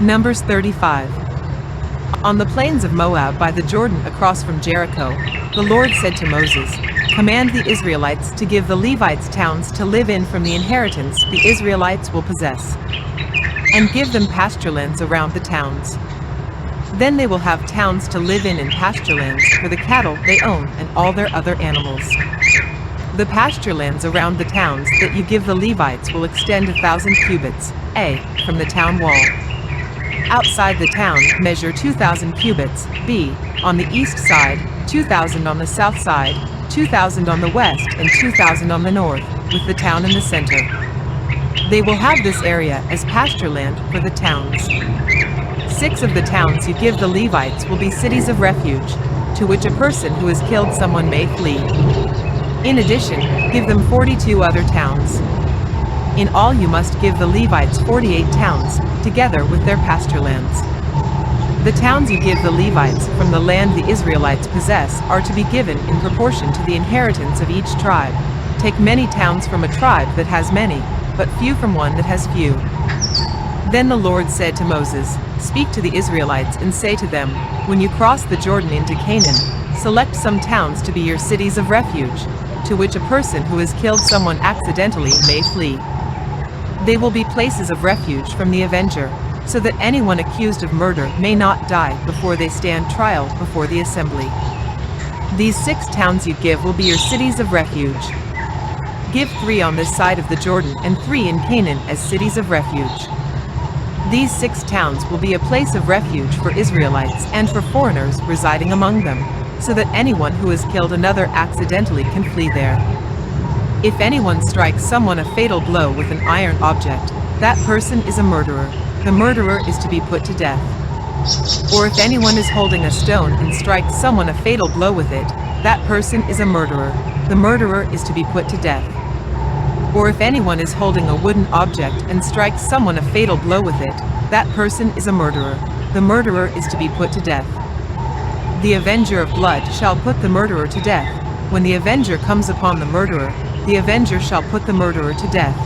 Numbers 35. On the plains of Moab by the Jordan across from Jericho, the Lord said to Moses, "Command the Israelites to give the Levites towns to live in from the inheritance the Israelites will possess, and give them pasture lands around the towns. Then they will have towns to live in and pasture lands for the cattle they own and all their other animals. The pasture lands around the towns that you give the Levites will extend 1,000 cubits, A, from the town wall. Outside the town, measure 2,000 cubits, B, on the east side, 2,000 on the south side, 2,000 on the west, and 2,000 on the north, with the town in the center. They will have this area as pasture land for the towns. 6 of the towns you give the Levites will be cities of refuge, to which a person who has killed someone may flee. In addition, give them 42 other towns. In all you must give the Levites 48 towns, together with their pasture lands. The towns you give the Levites from the land the Israelites possess are to be given in proportion to the inheritance of each tribe. Take many towns from a tribe that has many, but few from one that has few." Then the Lord said to Moses, "Speak to the Israelites and say to them, when you cross the Jordan into Canaan, select some towns to be your cities of refuge, to which a person who has killed someone accidentally may flee. They will be places of refuge from the avenger, so that anyone accused of murder may not die before they stand trial before the assembly. These 6 towns you give will be your cities of refuge. Give 3 on this side of the Jordan and 3 in Canaan as cities of refuge. These 6 towns will be a place of refuge for Israelites and for foreigners residing among them, so that anyone who has killed another accidentally can flee there. If anyone strikes someone a fatal blow with an iron object, that person is a murderer. The murderer is to be put to death. Or if anyone is holding a stone and strikes someone a fatal blow with it, that person is a murderer. The murderer is to be put to death. Or if anyone is holding a wooden object and strikes someone a fatal blow with it, that person is a murderer. The murderer is to be put to death. The avenger of blood shall put the murderer to death. When the avenger comes upon the murderer, the avenger shall put the murderer to death.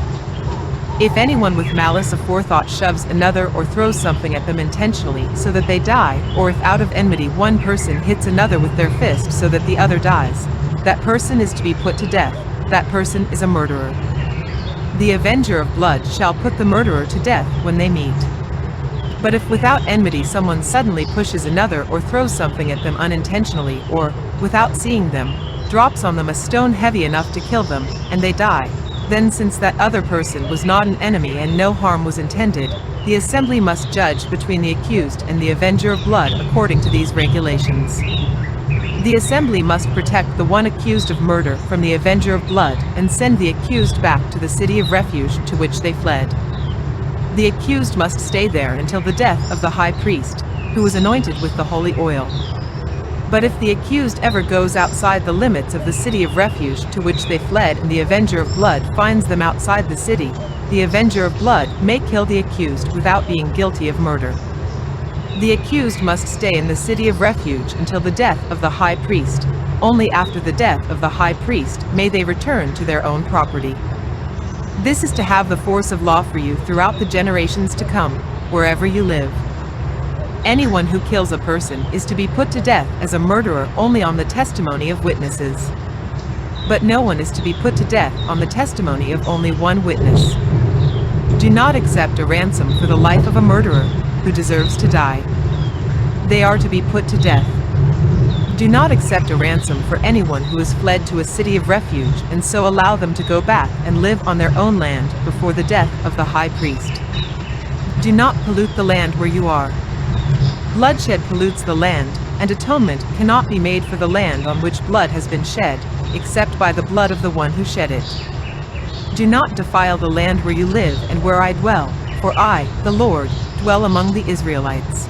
If anyone with malice aforethought shoves another or throws something at them intentionally so that they die, or if out of enmity one person hits another with their fist so that the other dies, that person is to be put to death. That person is a murderer. The avenger of blood shall put the murderer to death when they meet. But if without enmity someone suddenly pushes another or throws something at them unintentionally, or, without seeing them, drops on them a stone heavy enough to kill them, and they die, then since that other person was not an enemy and no harm was intended, the assembly must judge between the accused and the avenger of blood according to these regulations. The assembly must protect the one accused of murder from the avenger of blood and send the accused back to the city of refuge to which they fled. The accused must stay there until the death of the high priest, who was anointed with the holy oil. But if the accused ever goes outside the limits of the city of refuge to which they fled and the avenger of blood finds them outside the city, the avenger of blood may kill the accused without being guilty of murder. The accused must stay in the city of refuge until the death of the high priest. Only after the death of the high priest may they return to their own property. This is to have the force of law for you throughout the generations to come, wherever you live. Anyone who kills a person is to be put to death as a murderer only on the testimony of witnesses. But no one is to be put to death on the testimony of only one witness. Do not accept a ransom for the life of a murderer who deserves to die. They are to be put to death. Do not accept a ransom for anyone who has fled to a city of refuge and so allow them to go back and live on their own land before the death of the high priest. Do not pollute the land where you are. Bloodshed pollutes the land, and atonement cannot be made for the land on which blood has been shed, except by the blood of the one who shed it. Do not defile the land where you live and where I dwell, for I, the Lord, dwell among the Israelites.